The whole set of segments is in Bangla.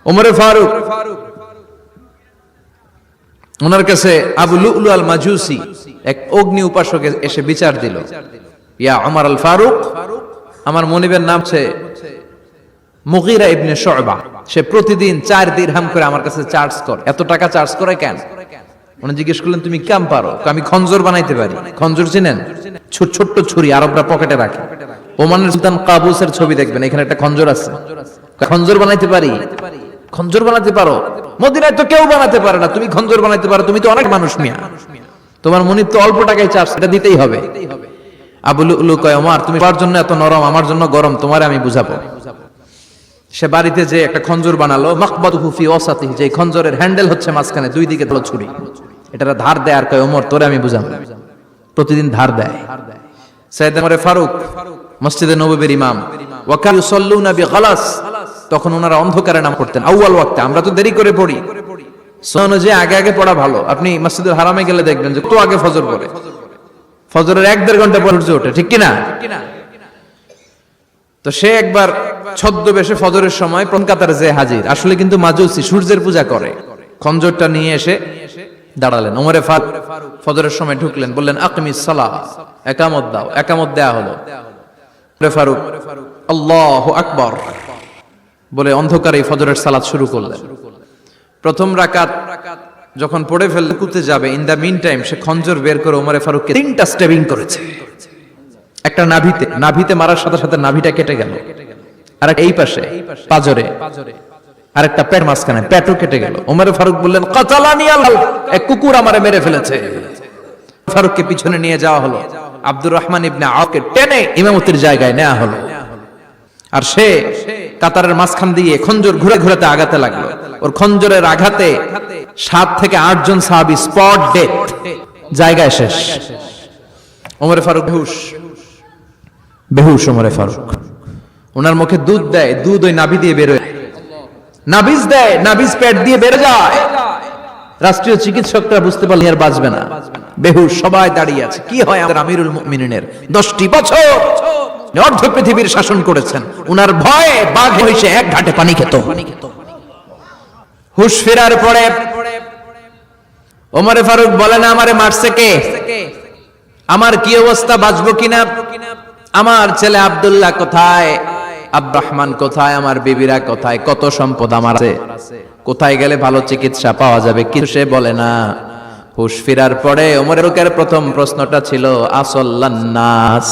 ওমরে ফারুক, ওনার কাছে আবু লুলু আল মাজুসি এক অগ্নি উপাসক এসে বিচার দিল, ইয়া ওমর আল ফারুক, আমার মনিবের নাম হচ্ছে মুগীরা ইবনে শুবা, সে প্রতিদিন 4 দিরহাম করে আমার কাছে চার্জ করে। এত টাকা চার্জ করে কেন? উনি জিজ্ঞেস করলেন, তুমি কাম পারো? আমি খঞ্জর বানাইতে পারি। খঞ্জর চিনেন? ছোট্ট ছুরি আরবরা পকেটে রাখে। ওমানের সুলতান কাবুসের ছবি দেখবেন, এখানে একটা খঞ্জর আছে। খঞ্জর বানাইতে পারি। খঞ্জর বানাতে পারো? মদিনায় তো কেউ বানাতে পারে না, তুমি খঞ্জর বানাইতে পারো? তুমি তো অনেক মানুষ মিয়া, তোমার মনিব তো অল্প টাকায় চার্জ, এটা দিতেই হবে। আবু লুলু কয়, ওমর তুমি আমার জন্য এত নরম, আমার জন্য গরম, তোমারে আমি বুঝাবো। সে বাড়িতে যে একটা খঞ্জর বানালো, মাকবাদুহু ফি ওয়াসাতিহি, যে খঞ্জরের হ্যান্ডেল হচ্ছে মাঝখানে, দুই দিকে হলো ছুরি। এটারা ধার দেয় আর কয়, ওমর তোরে আমি বুঝাবো। প্রতিদিন ধার দেয়। সাইয়েদনা ওমর ফারুক মসজিদে নববীর ইমাম, ওয়া কানু ইউসাল্লুনা বিগালাস, তখন ওনারা অন্ধকারে নামাজ পড়তেন আউয়াল ওয়াক্তে। আমরা তো দেরি করে পড়ি, সুন্নাহ যে আগে আগে পড়া ভালো। আপনি মসজিদুল হারামে গেলে দেখবেন যে কত আগে ফজর পড়ে, ফজরের 1-1.5 ঘন্টা পর সূর্য ওঠে, ঠিক কি না? তো সে একবার ছদ্মবেশে ফজরের সময় প্রথম কাতারে যে হাজির, আসলে কিন্তু মাজুসি, সূর্যের পূজা করে। খঞ্জরটা নিয়ে এসে দাঁড়ালেন। ওমরে ফারুক ফজরের সময় ঢুকলেন, বললেন আকিমিস সালাহ, একামত দাও। একামত দেয়া হলো। ওমরে ফারুক আল্লাহু আকবার বলে অন্ধকারে ফজরের সালাত শুরু করলেন। প্রথম রাকাত যখন পড়ে ফেললে রুকুতে যাবে, ইন দা মিন টাইম সে খঞ্জর বের করে ওমরে ফারুককে 3টা স্টেবিং করেছে। একটা নাভিতে মারার সাথে সাথে নাভিটা কেটে গেল, আর এই পাশে পাজরে, আর একটা পেট মাঝখানে, পেটও কেটে গেল। ওমর ফারুক বললেন, কাতালানি আল্লাহ, এক কুকুর আমারে মেরে ফেলেছে। ফারুককে পিছনে নিয়ে যাওয়া হলো। আব্দুর রহমান ইবনে আওফকে টেনে ইমামতির জায়গায় নেওয়া হলো। আর সে কাতারের মাঝখান দিয়ে খঞ্জর ঘুরে ঘুরাতে আগাতে লাগলো। ওর খঞ্জরের আঘাতে 7 থেকে 8 জন সাহাবী স্পট ডেথ, জায়গায় শেষ। ওমর ফারুক বেহুশ। ওমর ফারুক, ওনার মুখে দুধ দেয়, দুধ ওই নাভি দিয়ে বের হয়, নাভিজ দেয়, নাভিজ পেট দিয়ে বের যায়। রাষ্ট্রীয় চিকিৎসকরা বুঝতে পারলেন আর বাঁচবে না, বেহুশ, সবাই দাঁড়িয়ে আছে। কি হয় আমাদের আমিরুল মুমিনিনের 10টি বছর অর্ধ পৃথিবীর শাসন করেছেন, উনার ভয়ে বাঘ হইছে 1 ঘাটে পানি খেত। হুশ ফেরার পরে ওমর ফারুক বলেন, আমারে মারছে কে? আমার কি অবস্থা, বাঁচবো কিনা? আমার ছেলে আব্দুল্লাহ কোথায়? আব্দুর রহমান কোথায়? আমার বিবিরা কোথায়? কত সম্পদ আমার আছে, কোথায় গেলে ভালো চিকিৎসা পাওয়া যাবে? কিছু সে বলে না। হুশ ফেরার পরে ওমর ফারুকের প্রথম প্রশ্নটা ছিল, আসল্লান্নাস,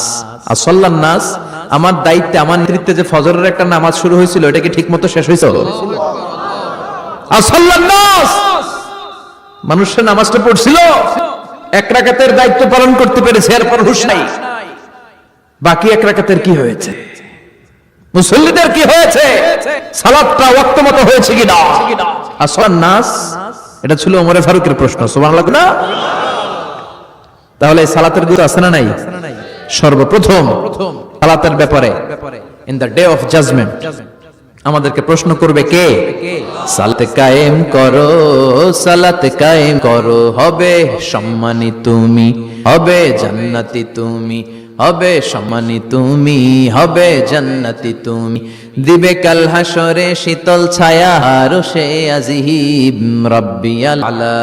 আসল্লান্নাস, আমার দায়িত্বে, আমার নেতৃত্বে যে ফজরের একটা নামাজ শুরু হয়েছিল, এটা কি ঠিক মতো শেষ হয়েছে? আসল্লান্নাস, মানুষের নামাজটা পড়ছিল, 1 রাকাতের দায়িত্ব পালন করতে পেরেছে, এরপর হুশ নাই। বাকি 1 রাকাতের কি হয়েছে? মুসল্লিদের কি হয়েছে? সালাতটা ওয়াক্ত মতো হয়েছে কিনা? আসলান নাস, এটা ছিল ওমর ফারুকের প্রশ্ন। সুবহানাল্লাহ না? তাহলে সালাতের গুরুত্ব আছে না নাই? সর্বপ্রথম সালাতের ব্যাপারে in the day of judgement আমাদেরকে প্রশ্ন করবে কে? সালাত কায়েম করো, সালাত কায়েম করো, হবে সম্মানী তুমি, হবে জান্নাতি তুমি, হবে সম্মানী তুমি, হবে জান্নাতি তুমি, দিবে কাল হাসরে শীতল ছায়া আরশে আজিম, রাব্বিয়াল আলা,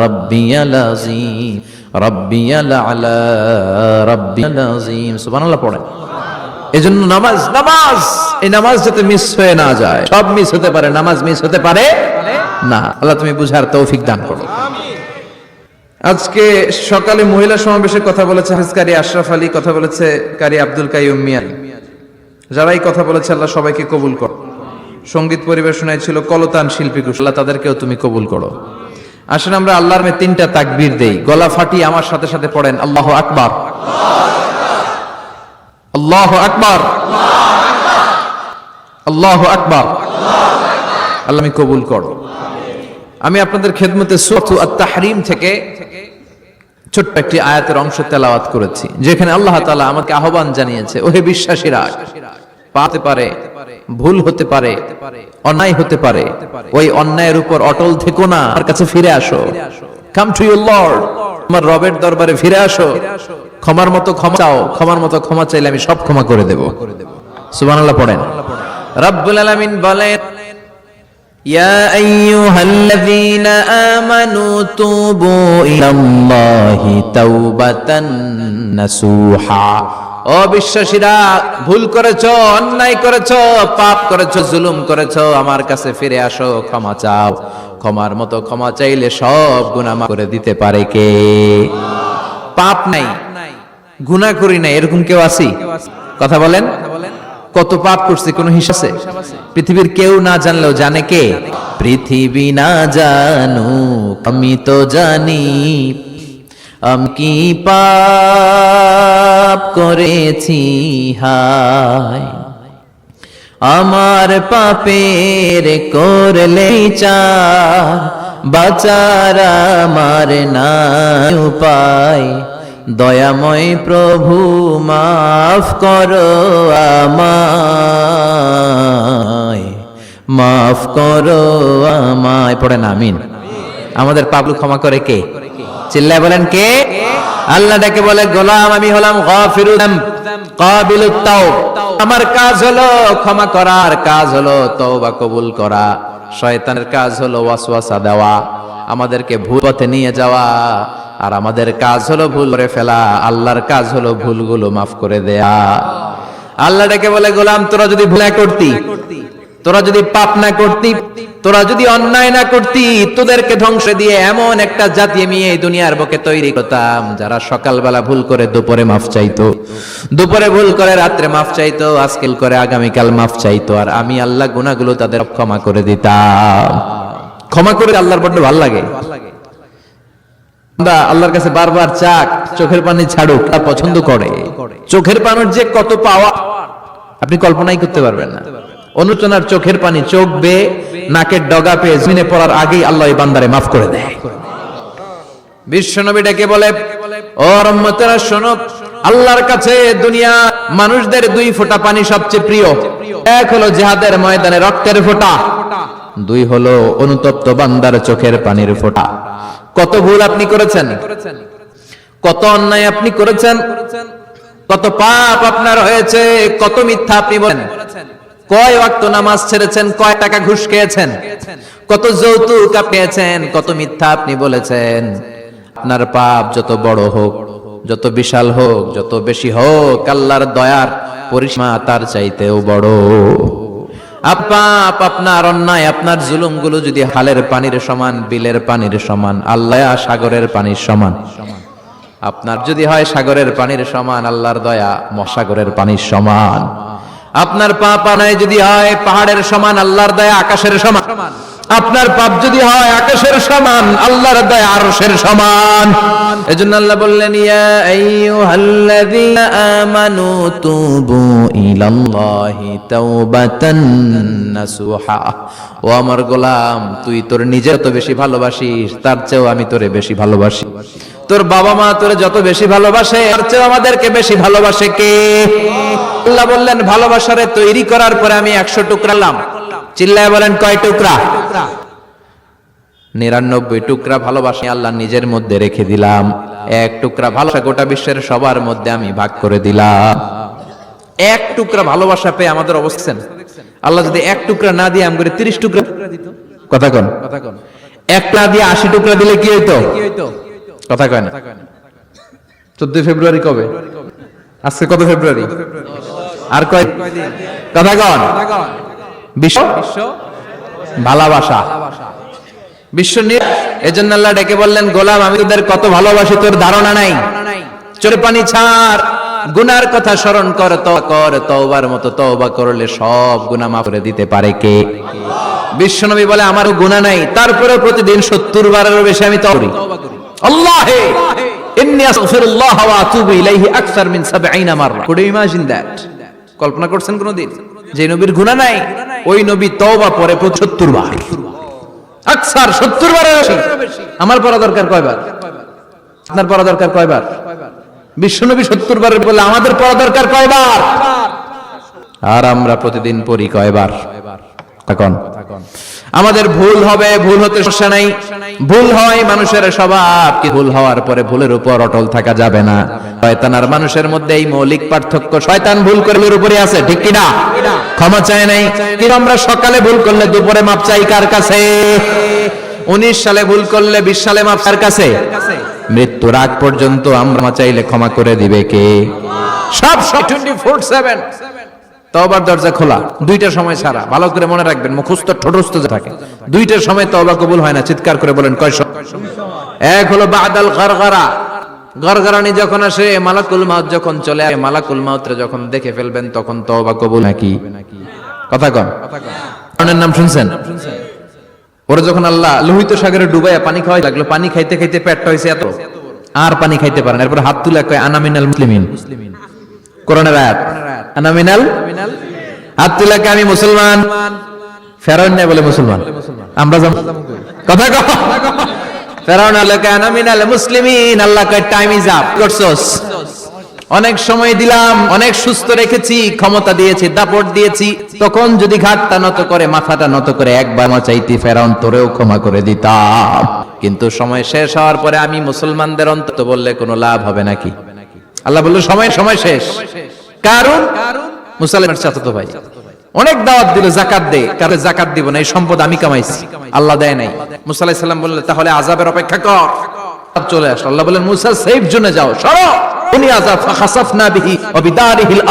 রাব্বিয়াল আযীম, রাব্বিয়াল আলা, রাব্বিয়াল আযীম। সুবহানাল্লাহ পড়েন। এজন্য নামাজ, এই নামাজ যাতে মিস হয়ে না যায়। সব মিস হতে পারে, নামাজ মিস হতে পারে না। আল্লাহ তুমি বুঝার তৌফিক দান করো। আজকে সকালে মহিলা সমাবেশের কথা বলেছে হাফেজ কারি আশরাফ আলী, কথা বলেছে কারি আব্দুল কাইয়ুম মিয়া। যারাই কথা বলেছে আল্লাহ সবাইকে কবুল করো। সঙ্গীত পরিবেশনায় ছিল কলতান শিল্পী, আল্লাহ তাদেরকেও তুমি কবুল করো। আসেন আমরা আল্লাহর নামে 3টা তাকবীর দেই, গলা ফাটিয়ে আমার সাথে সাথে পড়েন, আল্লাহু আকবার, আল্লাহু আকবার, আল্লাহু আকবার। আল্লাহ আমি কবুল করো। আমি আপনাদের খেদমতে সূরা আত-তাহরীম থেকে ছোট্ট একটি আয়াতের অংশ তেলাওয়াত করেছি, যেখানে আল্লাহ তাআলা আমাকে আহ্বান জানিয়েছে, ওহে বিশ্বাসীরা, পাতে পারে, ভুল হতে পারে, অন্যায় হতে পারে, ওই অন্যায়ের উপর অটল থেকো না, আমার কাছে ফিরে আসো। কাম টু ইউর লর্ড, আমার রবের দরবারে ফিরে আসো, ক্ষমার মতো ক্ষমা চাও, ক্ষমার মতো ক্ষমা চাইলে আমি সব ক্ষমা করে দেব। সুবহানাল্লাহ পড়েন। রব্বুল আলামিন বলেন, يا أيها الذين آمنوا توبوا إلى الله توبة نصوحا ও বিশ্বাসীরা, ভুল করেছো, অন্যায় করেছো, পাপ করেছো, জুলুম করেছো, আমার কাছে ফিরে আসো, ক্ষমা চাও। ক্ষমার মতো ক্ষমা চাইলে সব গুনাহ মাফ করে দিতে পারে কে? পাপ নাই, গুনাহ করি নাই, এরকম কেউ আছি? কথা বলেন। কত পাপ করছি, কোনো হিসাব আছে? পৃথিবীর কেউ না জানলেও জানে কে? পৃথিবী না জানুক আমি তো জানি, আমি কি পাপ করেছি হায়, আমার পাপের করলে বিচার, বাঁচার আমার নাই উপায়, দয়াময় প্রভু মাফ করো আমায়, মাফ করো আমায়। পড়েন আমিন। আমাদের পাপগুলো ক্ষমা করে কে? চিল্লায় বলেন কে? আল্লাহ ডেকে বলে, গোলাম আমি হলাম গাফিরুল যামব কাবিলুত তাওব। আমার কাজ হলো ক্ষমা করার, কাজ হলো তওবা কবুল করা। শয়তানের কাজ হলো ওয়াসওয়াসা দেওয়া, আমাদেরকে ভুল পথে নিয়ে যাওয়া, আর আমাদের কাজ হলো ভুল করে ফেলা। আল্লাহর কাজ হলো ভুলগুলো মাফ করে দেয়া। আল্লাহ ডেকে বলে, গোলাম তোরা যদি ভুল না করতি, তোরা যদি পাপ না করতি, তোরা যদি অন্যায় না করতি, তোদেরকে ধ্বংস দিয়ে এমন একটা জাতি আমি এই দুনিয়ার বুকে তৈরি করতাম যারা সকালবেলা ভুল করে দুপুরে মাফ চাইতো, দুপুরে ভুল করে রাত্রে মাফ চাইতো, আজকাল করে আগামীকাল মাফ চাইতো, আর আমি আল্লাহ গুনাহগুলো তাদের ক্ষমা করে দিতাম। ক্ষমা করে আল্লাহর বড্ড ভালো লাগে। আল্লাহর কাছে বারবার চাক, চোখের পানি ছাড়ুক, তা পছন্দ করে। চোখের পানির যে কত পাওয়া আপনি কল্পনাই করতে পারবেন না। অনুচনার চোখের পানি চোখ বেয়ে নাকের ডগা পেয়ে জমিনে পড়ার আগেই আল্লাহ এই বান্দারে মাফ করে দেয়। বিশ্বনবী ডেকে বলে, ও উম্মতেরা শোনো, আল্লাহর কাছে দুনিয়া মানুষদের দুই ফোঁটা পানি সবচেয়ে প্রিয়। এক হলো জিহাদের ময়দানে রক্তের ফোঁটা, দুই হলো অনুতপ্ত বান্দার চোখের পানির ফোঁটা। কত ভুল আপনি করেছেন, কত অন্যায় আপনি করেছেন, কত পাপ আপনার হয়েছে, কত মিথ্যা আপনি বলেন, কয় ওয়াক্ত নামাজ ছেড়েছেন, কয় টাকা ঘুষ খেয়েছেন, কত যৌতুক আপনি পেয়েছেন, কত মিথ্যা আপনি বলেছেন। আপনার পাপ যত বড় হোক, যত বিশাল হোক, যত বেশি হোক, আল্লাহর দয়ার পরিসীমা তার চাইতেও বড়। পাপ, আপনার অন্যায়, আপনার জুলুমগুলো যদি হালের পানির সমান, বিলের পানির সমান, আল্লাহ সাগরের পানির সমান। আপনার যদি হয় সাগরের পানির সমান, আল্লাহর দয়া মহাসাগরের পানির সমান। আপনার পাপ অন্যায় যদি হয় পাহাড়ের সমান, আল্লাহর দয়া আকাশের সমান। আপনার পাপ যদি হয় আকাশের সমান, আল্লাহর দয়া আরশের সমান। এজন্য আল্লাহ বললেন, ইয়া আইয়ুহাল্লাযীনা আমানু তুবু ইলাল্লাহি তাওবাতান নাসুহা। ও আমার গোলাম, তুই তোর নিজে যত বেশি ভালোবাসিস, তার চেয়েও আমি তোরে বেশি ভালোবাসি। তোর বাবা মা তোরে যত বেশি ভালোবাসে, তার চেয়েও আমাদেরকে বেশি ভালোবাসে কে? আল্লাহ বললেন, ভালোবাসারে তৈরি করার পরে আমি 100 টুকরা করলাম। চিল্লায় বলেন, কয় টুকরা? 99 টুকরা ভালোবাসা আল্লাহ নিজের মধ্যে রেখে দিলাম। এক টুকরা ভালোবাসা গোটা বিশ্বের সবার মধ্যে আমি ভাগ করে দিলাম। এক টুকরা ভালোবাসা পেয়ে আমাদের অবস্থা, আল্লাহ যদি এক টুকরা না দিয়ে আমি 30 টুকরা দিত, কথা কন, একটা দিয়ে 80 টুকরা দিলে কি হইতো? কথা কয় না। 14 ফেব্রুয়ারি কবে? আজকে কত ফেব্রুয়ারি? আর কয়? কথা কন। বিশ্ব ভালোবাসা, বিশ্ব। এজন্য আল্লাহ ডেকে বললেন, গোলাম আমি তোদের কত ভালোবাসি তোর ধারণা নাই। চোখের পানি ছাড়, গুনার কথা স্মরণ কর, তওবার মতো তওবা করলে সব গুনাহ মাফ করে দিতে পারে কে? বিশ্বনবী বলে, আমারও গুনাহ নাই, তারপরেও প্রতিদিন 70 বারেরও বেশি আমি তওবা করি। আল্লাহে ইন্নী আস্তাগফিরুল্লাহ ওয়া আতুবু ইলাইহি আকসার মিন 70 মাররা। Could you imagine that? কল্পনা করছেন কোনদিন যে নবীর গুনাহ নাই, ওই নবী তওবা পরে 70 বার, আকসার 70 বারের বেশি। আমার পড়া দরকার কয়বার? আপনার পড়া দরকার কয়বার? বিশ্বনবী 70 বারের বলে আমাদের পড়া দরকার কয়বার? আর আমরা প্রতিদিন পড়ি কয়বার? এখন আমাদের ভুল হবে, ভুল হতে সমস্যা নাই, ভুল হয় মানুষের স্বভাব। কি ভুল হওয়ার পরে ভুলের উপর অটল থাকা যাবে না। শয়তান আর মানুষের মধ্যে এই মৌলিক পার্থক্য। শয়তান ভুল করলে এর উপরে আছে, ঠিক কি না? ক্ষমা চায় নাই, কিন্তু আমরা সকালে ভুল করলে দুপুরে মাপ চাই কার কাছে? 19 সালে ভুল করলে 20 সালে মাফ কার কাছে? মৃত্যুর আগ পর্যন্ত আমরা চাইলে ক্ষমা করে দিবে কে? সব 24/7 তওবার দরজা খোলা, দুইটার সময় ছাড়া। ভালো করে মনে রাখবেন, মুখস্থ ঠোঁটস্থ যে থাকে, দুইটার সময় তওবা কবুল হয় না। চিৎকার করে বলেন কয় সময়? এক হলো বাদাল গারগারা, গরগরানি যখন আসে, মালাকুল মাউত যখন চলে আসে, মালাকুল মাউতরে যখন দেখে ফেলবেন তখন তওবা কবুল নাকি? কথা কন। কারণের নাম শুনছেন? ওরা যখন আল্লাহ লোহিত সাগরে ডুবাইয়া পানি খাওয়াই লাগলো, পানি খাইতে খাইতে পেটটা হয়েছে এত, আর পানি খাইতে পারেন। এরপর হাত তুলে কয় আনা মিনাল মুসলিমিন। কোরআনের আয়াত, আনা মিনাল, হাত তুলে কয় আমি মুসলমান। ফেরাউন না বলে মুসলমান, আমরা কথা কও। ফেরাউন আলাকা আনা মিনাল মুসলিমিন, আল্লাহ কয় টাইম ইজ আপ, করছস অনেক সময় দিলাম, অনেক সুস্থ রেখেছি, ক্ষমতা দিয়েছি, দাপট দিয়েছি, তখন যদি ঘাটটা নত করে, মাথাটা নত করে একবার ক্ষমা চাইতি, ফেরাউন তোরেও ক্ষমা করে দিতাম। কিন্তু সময় শেষ হওয়ার পরে আমি মুসলমানদের অন্তত বললে কোনো লাভ হবে নাকি? আল্লাহ বলল সময় শেষ। কারণ মুসা আলাইহিস চাচাতো ভাই অনেক দাওয়াত দিল, জাকাত দে, কারণ জাকাত দিব না, এই সম্পদ আমি কামাইছি, আল্লাহ দেয় নাই। মুসা আলাইহিস সালাম বললেন তাহলে আযাবের অপেক্ষা কর। চলে আসলো, আল্লাহ বললেন মুসা সেফ জোনে যাও, সরো। উনি আযাব ফাখাসাফনা বিহি ওয়া বিদারিহিল